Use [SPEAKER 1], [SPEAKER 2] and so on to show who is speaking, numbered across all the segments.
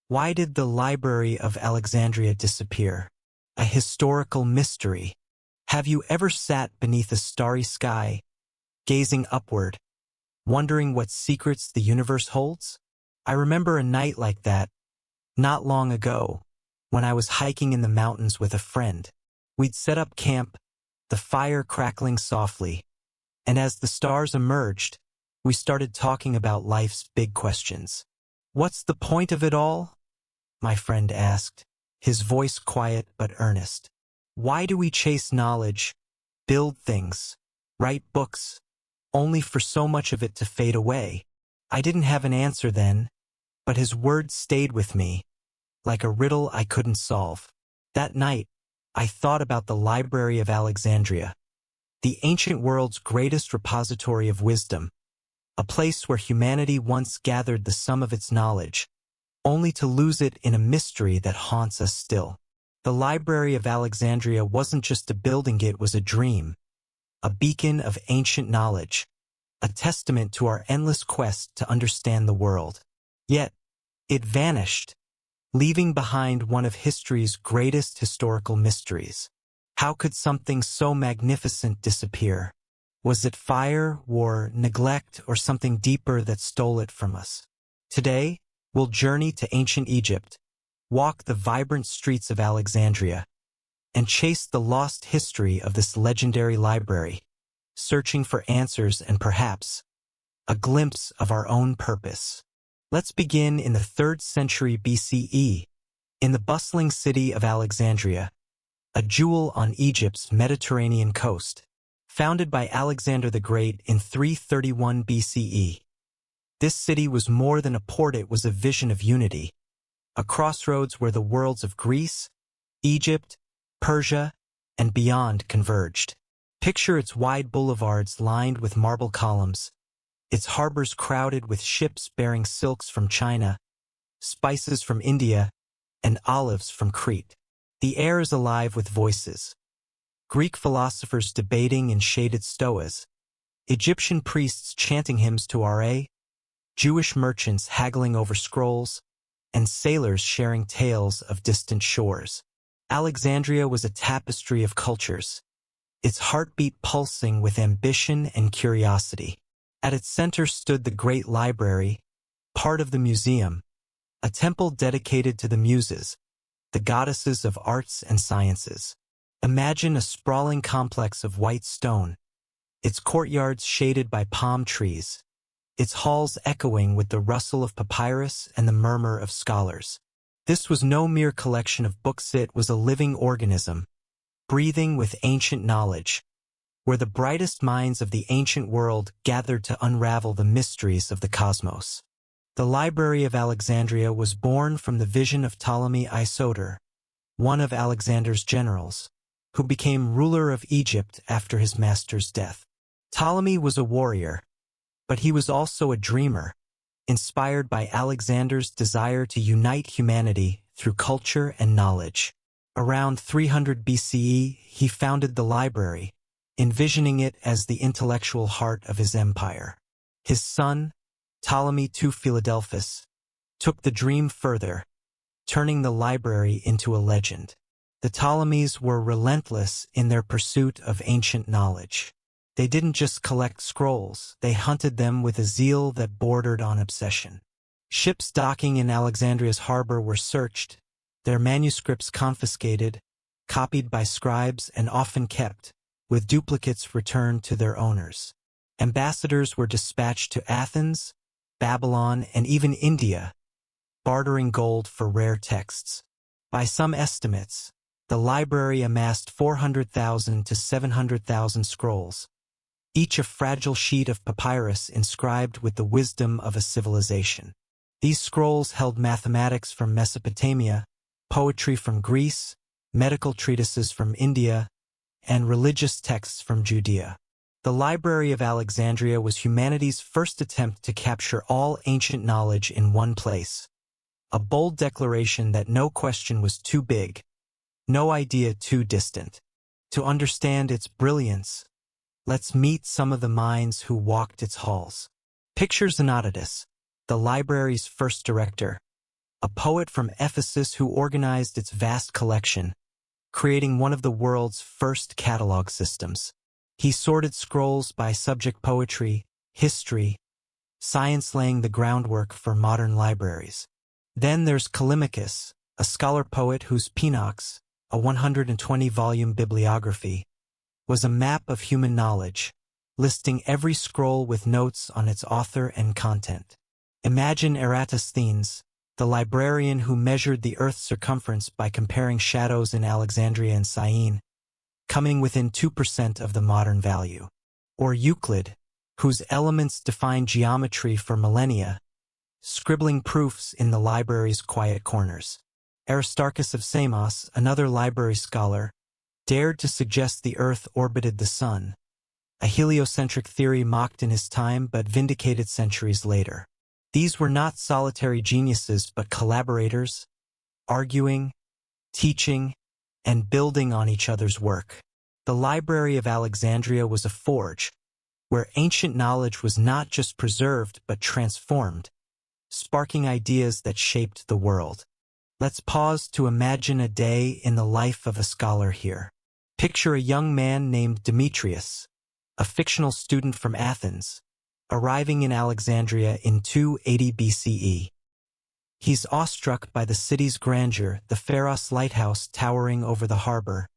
[SPEAKER 1] Why did the Library of Alexandria disappear? A historical mystery. Have you ever sat beneath a starry sky, gazing upward, wondering what secrets the universe holds? I remember a night like that, not long ago, when I was hiking in the mountains with a friend. We'd set up camp, the fire crackling softly, and as the stars emerged, we started talking about life's big questions. "What's the point of it all?" my friend asked, his voice quiet but earnest. "Why do we chase knowledge, build things, write books, only for so much of it to fade away?" I didn't have an answer then, but his words stayed with me, like a riddle I couldn't solve. That night, I thought about the Library of Alexandria, the ancient world's greatest repository of wisdom, a place where humanity once gathered the sum of its knowledge, only to lose it in a mystery that haunts us still. The Library of Alexandria wasn't just a building, it was a dream, a beacon of ancient knowledge, a testament to our endless quest to understand the world. Yet, it vanished, leaving behind one of history's greatest historical mysteries. How could something so magnificent disappear? Was it fire, war, neglect, or something deeper that stole it from us? Today, we'll journey to ancient Egypt, walk the vibrant streets of Alexandria, and chase the lost history of this legendary library, searching for answers and perhaps a glimpse of our own purpose. Let's begin in the 3rd century BCE, in the bustling city of Alexandria, a jewel on Egypt's Mediterranean coast. Founded by Alexander the Great in 331 BCE, this city was more than a port, it was a vision of unity, a crossroads where the worlds of Greece, Egypt, Persia, and beyond converged. Picture its wide boulevards lined with marble columns, its harbors crowded with ships bearing silks from China, spices from India, and olives from Crete. The air is alive with voices. Greek philosophers debating in shaded stoas, Egyptian priests chanting hymns to Ra, Jewish merchants haggling over scrolls, and sailors sharing tales of distant shores. Alexandria was a tapestry of cultures, its heartbeat pulsing with ambition and curiosity. At its center stood the Great Library, part of the museum, a temple dedicated to the Muses, the goddesses of arts and sciences. Imagine a sprawling complex of white stone, its courtyards shaded by palm trees, its halls echoing with the rustle of papyrus and the murmur of scholars. This was no mere collection of books, it was a living organism, breathing with ancient knowledge, where the brightest minds of the ancient world gathered to unravel the mysteries of the cosmos. The Library of Alexandria was born from the vision of Ptolemy Isoter, one of Alexander's generals, who became ruler of Egypt after his master's death. Ptolemy was a warrior, but he was also a dreamer, inspired by Alexander's desire to unite humanity through culture and knowledge. Around 300 BCE, he founded the library, envisioning it as the intellectual heart of his empire. His son, Ptolemy II Philadelphus, took the dream further, turning the library into a legend. The Ptolemies were relentless in their pursuit of ancient knowledge. They didn't just collect scrolls, they hunted them with a zeal that bordered on obsession. Ships docking in Alexandria's harbor were searched, their manuscripts confiscated, copied by scribes and often kept, with duplicates returned to their owners. Ambassadors were dispatched to Athens, Babylon, and even India, bartering gold for rare texts. By some estimates, the library amassed 400,000 to 700,000 scrolls, each a fragile sheet of papyrus inscribed with the wisdom of a civilization. These scrolls held mathematics from Mesopotamia, poetry from Greece, medical treatises from India, and religious texts from Judea. The Library of Alexandria was humanity's first attempt to capture all ancient knowledge in one place. A bold declaration that no question was too big, no idea too distant. To understand its brilliance, let's meet some of the minds who walked its halls. Picture Xenocrates, the library's first director, a poet from Ephesus who organized its vast collection, creating one of the world's first catalog systems. He sorted scrolls by subject: poetry, history, science, laying the groundwork for modern libraries. Then there's Callimachus, a scholar-poet whose Penox, a 120-volume bibliography, was a map of human knowledge, listing every scroll with notes on its author and content. Imagine Eratosthenes, the librarian who measured the Earth's circumference by comparing shadows in Alexandria and Syene, coming within 2% of the modern value. Or Euclid, whose elements defined geometry for millennia, scribbling proofs in the library's quiet corners. Aristarchus of Samos, another library scholar, dared to suggest the Earth orbited the Sun, a heliocentric theory mocked in his time but vindicated centuries later. These were not solitary geniuses but collaborators, arguing, teaching, and building on each other's work. The Library of Alexandria was a forge, where ancient knowledge was not just preserved but transformed, sparking ideas that shaped the world. Let's pause to imagine a day in the life of a scholar here. Picture a young man named Demetrius, a fictional student from Athens, arriving in Alexandria in 280 BCE. He's awestruck by the city's grandeur, the Pharos lighthouse towering over the harbor,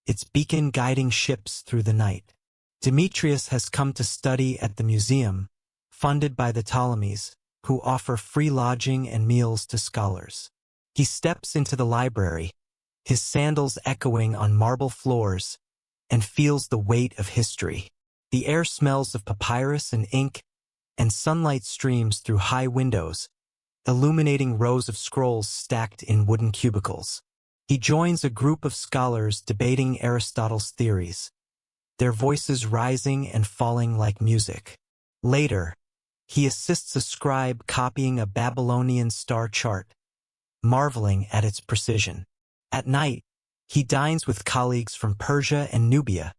[SPEAKER 1] its beacon guiding ships through the night. Demetrius has come to study at the museum, funded by the Ptolemies, who offer free lodging and meals to scholars. He steps into the library, his sandals echoing on marble floors, and feels the weight of history. The air smells of papyrus and ink, and sunlight streams through high windows, illuminating rows of scrolls stacked in wooden cubicles. He joins a group of scholars debating Aristotle's theories, their voices rising and falling like music. Later, he assists a scribe copying a Babylonian star chart, marveling at its precision. At night, he dines with colleagues from Persia and Nubia,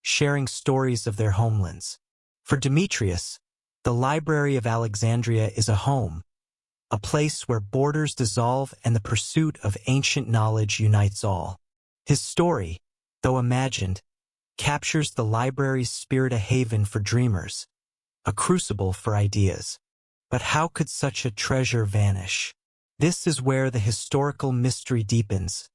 [SPEAKER 1] sharing stories of their homelands. For Demetrius, the Library of Alexandria is a home, a place where borders dissolve and the pursuit of ancient knowledge unites all. His story, though imagined, captures the library's spirit, a haven for dreamers, a crucible for ideas. But how could such a treasure vanish? This is where the historical mystery deepens,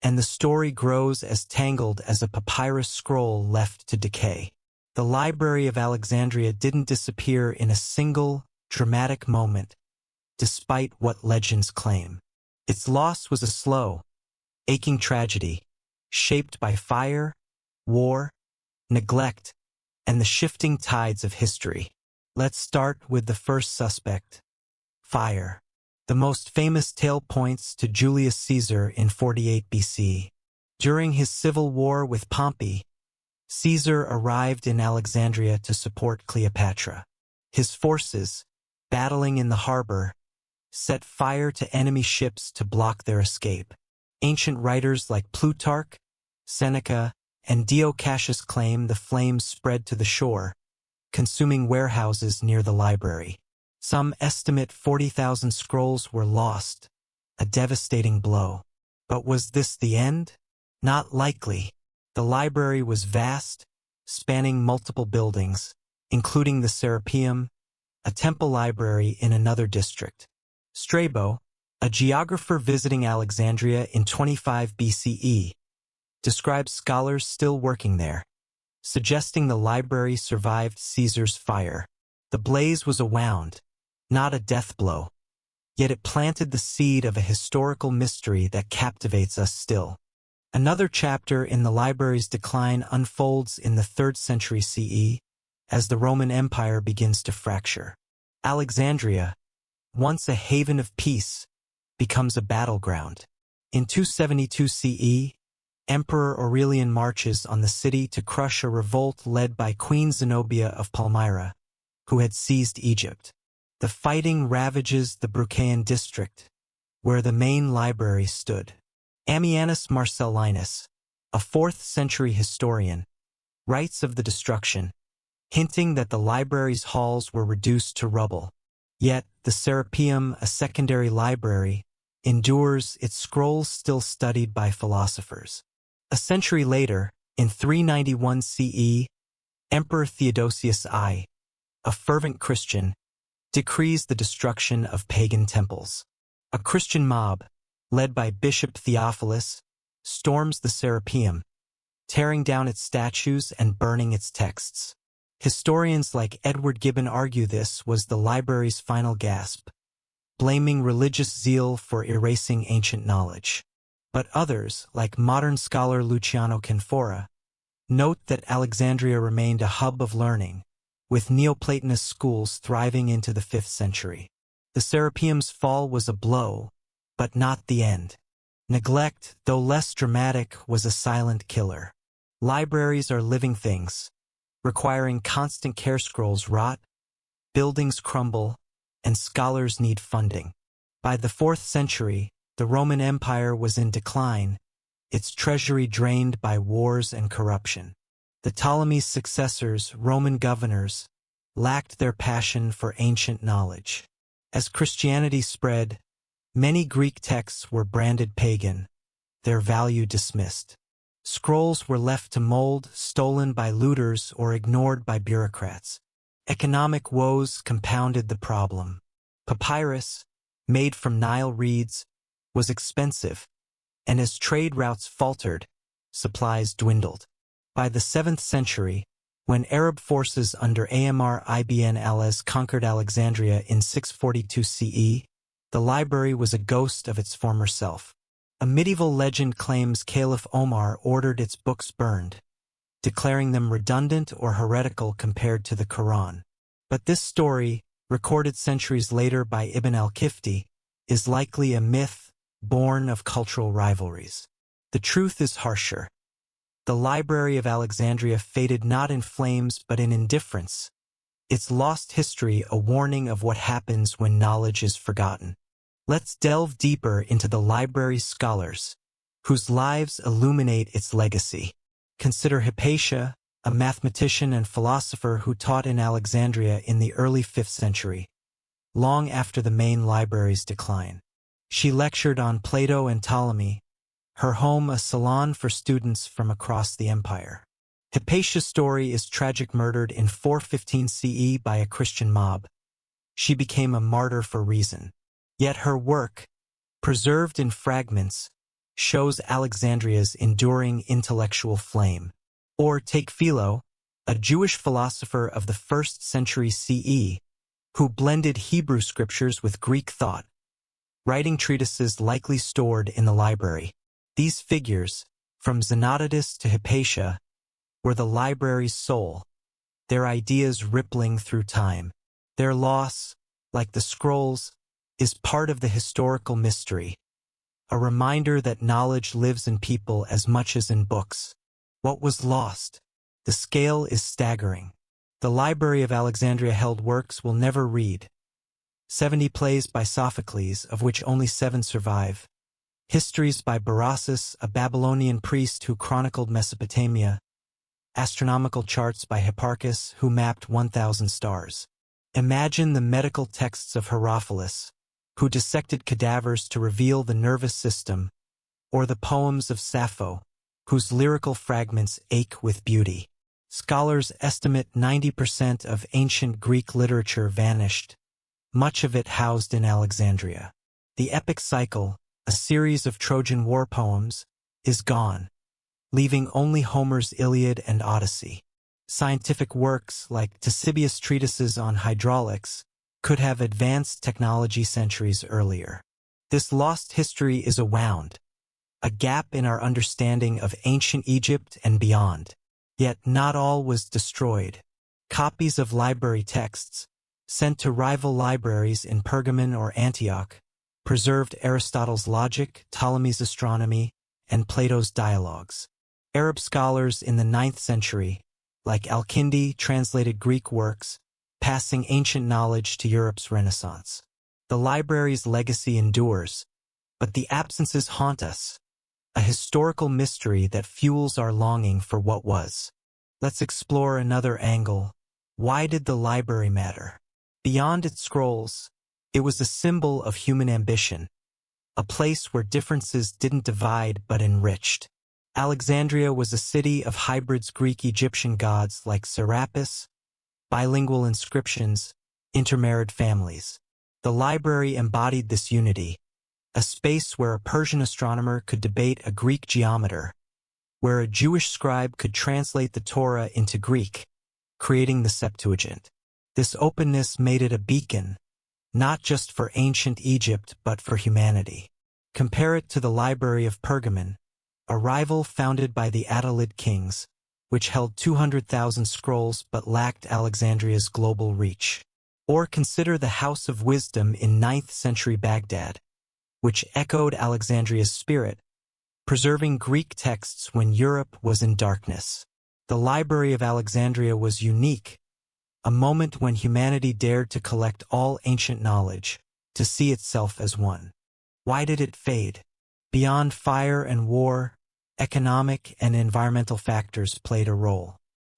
[SPEAKER 1] and the story grows as tangled as a papyrus scroll left to decay. The Library of Alexandria didn't disappear in a single, dramatic moment, despite what legends claim. Its loss was a slow, aching tragedy, shaped by fire, war, neglect, and the shifting tides of history. Let's start with the first suspect, fire. The most famous tale points to Julius Caesar in 48 BC. During his civil war with Pompey, Caesar arrived in Alexandria to support Cleopatra. His forces, battling in the harbor, set fire to enemy ships to block their escape. Ancient writers like Plutarch, Seneca, and Dio Cassius claim the flames spread to the shore, consuming warehouses near the library. Some estimate 40,000 scrolls were lost, a devastating blow. But was this the end? Not likely. The library was vast, spanning multiple buildings, including the Serapeum, a temple library in another district. Strabo, a geographer visiting Alexandria in 25 BCE, describes scholars still working there, suggesting the library survived Caesar's fire. The blaze was a wound, not a death blow, yet it planted the seed of a historical mystery that captivates us still. Another chapter in the library's decline unfolds in the 3rd century CE, as the Roman Empire begins to fracture. Alexandria, once a haven of peace, becomes a battleground. In 272 CE, Emperor Aurelian marches on the city to crush a revolt led by Queen Zenobia of Palmyra, who had seized Egypt. The fighting ravages the Brucaean district, where the main library stood. Ammianus Marcellinus, a 4th century historian, writes of the destruction, hinting that the library's halls were reduced to rubble. Yet, the Serapeum, a secondary library, endures, its scrolls still studied by philosophers. A century later, in 391 CE, Emperor Theodosius I, a fervent Christian, decrees the destruction of pagan temples. A Christian mob, led by Bishop Theophilus, storms the Serapeum, tearing down its statues and burning its texts. Historians like Edward Gibbon argue this was the library's final gasp, blaming religious zeal for erasing ancient knowledge. But others, like modern scholar Luciano Canfora, note that Alexandria remained a hub of learning, with Neoplatonist schools thriving into the 5th century. The Serapeum's fall was a blow, but not the end. Neglect, though less dramatic, was a silent killer. Libraries are living things, requiring constant care. Scrolls rot, buildings crumble, and scholars need funding. By the 4th century, the Roman Empire was in decline, its treasury drained by wars and corruption. The Ptolemy's successors, Roman governors, lacked their passion for ancient knowledge. As Christianity spread, many Greek texts were branded pagan, their value dismissed. Scrolls were left to mold, stolen by looters or ignored by bureaucrats. Economic woes compounded the problem. Papyrus, made from Nile reeds, was expensive, and as trade routes faltered, supplies dwindled. By the 7th century, when Arab forces under Amr ibn al-As conquered Alexandria in 642 CE, the library was a ghost of its former self. A medieval legend claims Caliph Omar ordered its books burned, declaring them redundant or heretical compared to the Quran. But this story, recorded centuries later by Ibn al-Kifti, is likely a myth born of cultural rivalries. The truth is harsher. The Library of Alexandria faded not in flames but in indifference, its lost history a warning of what happens when knowledge is forgotten. Let's delve deeper into the library's scholars, whose lives illuminate its legacy. Consider Hypatia, a mathematician and philosopher who taught in Alexandria in the early 5th century, long after the main library's decline. She lectured on Plato and Ptolemy, her home a salon for students from across the empire. Hypatia's story is tragic, murdered in 415 CE by a Christian mob. She became a martyr for reason. Yet her work, preserved in fragments, shows Alexandria's enduring intellectual flame. Or take Philo, a Jewish philosopher of the 1st century CE, who blended Hebrew scriptures with Greek thought, writing treatises likely stored in the library. These figures, from Xenodotus to Hypatia, were the library's soul, their ideas rippling through time. Their loss, like the scrolls, is part of the historical mystery, a reminder that knowledge lives in people as much as in books. What was lost? The scale is staggering. The Library of Alexandria held works we'll never read. 70 plays by Sophocles, of which only 7 survive. Histories by Berossus, a Babylonian priest who chronicled Mesopotamia. Astronomical charts by Hipparchus, who mapped 1,000 stars. Imagine the medical texts of Herophilus, who dissected cadavers to reveal the nervous system, or the poems of Sappho, whose lyrical fragments ache with beauty. Scholars estimate 90% of ancient Greek literature vanished, much of it housed in Alexandria. The epic cycle, a series of Trojan war poems, is gone, leaving only Homer's Iliad and Odyssey. Scientific works like Ctesibius' treatises on hydraulics could have advanced technology centuries earlier. This lost history is a wound, a gap in our understanding of ancient Egypt and beyond. Yet not all was destroyed. Copies of library texts, sent to rival libraries in Pergamon or Antioch, preserved Aristotle's logic, Ptolemy's astronomy, and Plato's dialogues. Arab scholars in the 9th century, like Al-Kindi, translated Greek works, passing ancient knowledge to Europe's Renaissance. The library's legacy endures, but the absences haunt us, a historical mystery that fuels our longing for what was. Let's explore another angle. Why did the library matter? Beyond its scrolls, it was a symbol of human ambition, a place where differences didn't divide but enriched. Alexandria was a city of hybrids, Greek-Egyptian gods like Serapis, bilingual inscriptions, intermarried families. The library embodied this unity, a space where a Persian astronomer could debate a Greek geometer, where a Jewish scribe could translate the Torah into Greek, creating the Septuagint. This openness made it a beacon, not just for ancient Egypt but for humanity. Compare it to the Library of Pergamon, a rival founded by the Attalid kings, which held 200,000 scrolls but lacked Alexandria's global reach. Or consider the House of Wisdom in 9th century Baghdad, which echoed Alexandria's spirit, preserving Greek texts when Europe was in darkness. The Library of Alexandria was unique, a moment when humanity dared to collect all ancient knowledge, to see itself as one. Why did it fade? Beyond fire and war, economic and environmental factors played a role.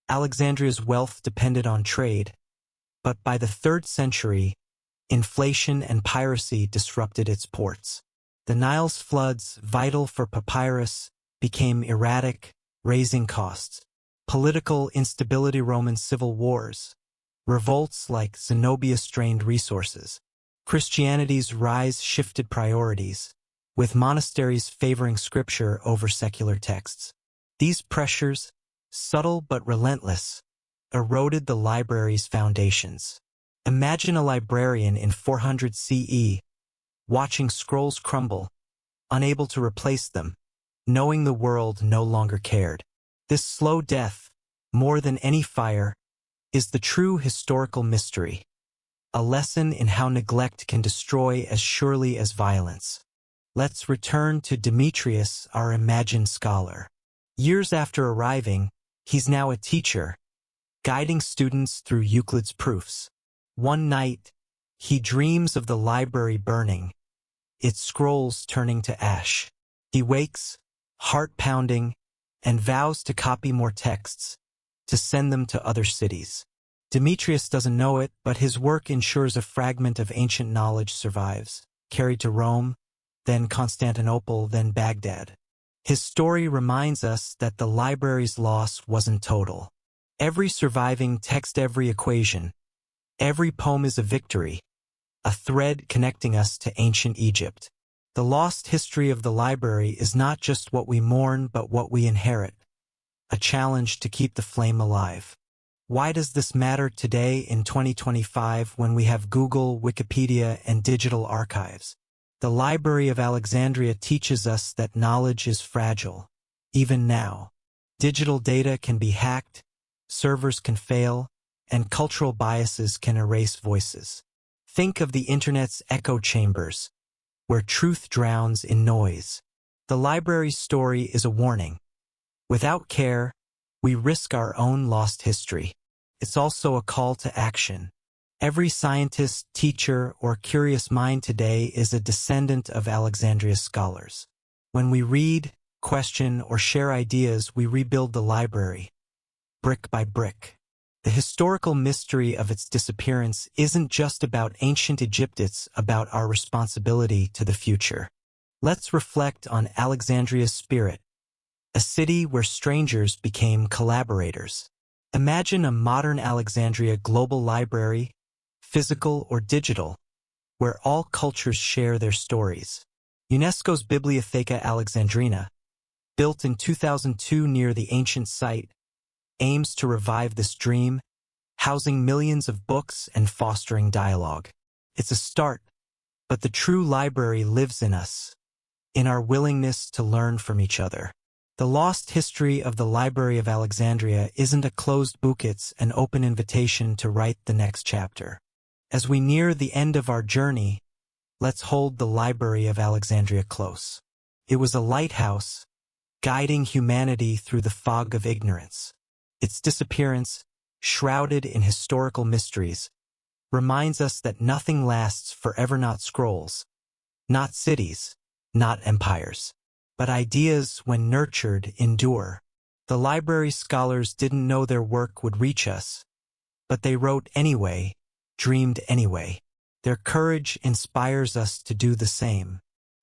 [SPEAKER 1] Alexandria's wealth depended on trade, but by the 3rd century, inflation and piracy disrupted its ports. The Nile's floods, vital for papyrus, became erratic, raising costs. Political instability, Roman civil wars, revolts like Zenobia strained resources. Christianity's rise shifted priorities, with monasteries favoring scripture over secular texts. These pressures, subtle but relentless, eroded the library's foundations. Imagine a librarian in 400 CE, watching scrolls crumble, unable to replace them, knowing the world no longer cared. This slow death, more than any fire, is the true historical mystery, a lesson in how neglect can destroy as surely as violence. Let's return to Demetrius, our imagined scholar. Years after arriving, he's now a teacher, guiding students through Euclid's proofs. One night, he dreams of the library burning, its scrolls turning to ash. He wakes, heart pounding, and vows to copy more texts, to send them to other cities. Demetrius doesn't know it, but his work ensures a fragment of ancient knowledge survives, carried to Rome, then Constantinople, then Baghdad. His story reminds us that the library's loss wasn't total. Every surviving text, every equation, every poem is a victory, a thread connecting us to ancient Egypt. The lost history of the library is not just what we mourn but what we inherit, a challenge to keep the flame alive. Why does this matter today in 2025 when we have Google, Wikipedia, and digital archives? The Library of Alexandria teaches us that knowledge is fragile. Even now, digital data can be hacked, servers can fail, and cultural biases can erase voices. Think of the internet's echo chambers, where truth drowns in noise. The library's story is a warning. Without care, we risk our own lost history. It's also a call to action. Every scientist, teacher, or curious mind today is a descendant of Alexandria's scholars. When we read, question, or share ideas, we rebuild the library, brick by brick. The historical mystery of its disappearance isn't just about ancient Egypt, it's about our responsibility to the future. Let's reflect on Alexandria's spirit, a city where strangers became collaborators. Imagine a modern Alexandria global library, physical or digital, where all cultures share their stories. UNESCO's Bibliotheca Alexandrina, built in 2002 near the ancient site, aims to revive this dream, housing millions of books and fostering dialogue. It's a start, but the true library lives in us, in our willingness to learn from each other. The lost history of the Library of Alexandria isn't a closed book, it's an open invitation to write the next chapter. As we near the end of our journey, let's hold the Library of Alexandria close. It was a lighthouse, guiding humanity through the fog of ignorance. Its disappearance, shrouded in historical mysteries, reminds us that nothing lasts forever, not scrolls, not cities, not empires. But ideas, when nurtured, endure. The library's scholars didn't know their work would reach us, but they wrote anyway, dreamed anyway. Their courage inspires us to do the same.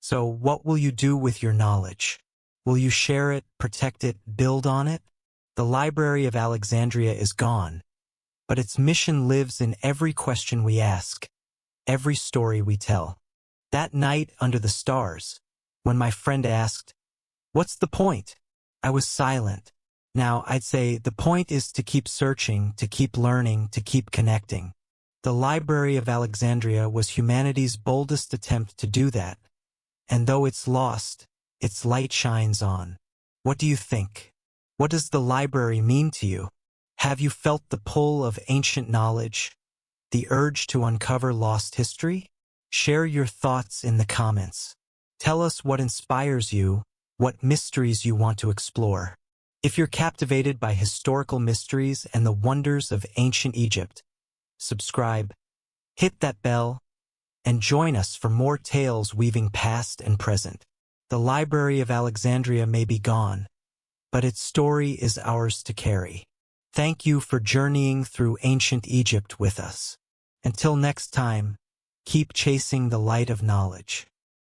[SPEAKER 1] So what will you do with your knowledge? Will you share it, protect it, build on it? The Library of Alexandria is gone, but its mission lives in every question we ask, every story we tell. That night under the stars, when my friend asked, "What's the point?" I was silent. Now I'd say the point is to keep searching, to keep learning, to keep connecting. The Library of Alexandria was humanity's boldest attempt to do that. And though it's lost, its light shines on. What do you think? What does the library mean to you? Have you felt the pull of ancient knowledge, the urge to uncover lost history? Share your thoughts in the comments. Tell us what inspires you, what mysteries you want to explore. If you're captivated by historical mysteries and the wonders of ancient Egypt, subscribe, hit that bell, and join us for more tales weaving past and present. The Library of Alexandria may be gone, but its story is ours to carry. Thank you for journeying through ancient Egypt with us. Until next time, keep chasing the light of knowledge.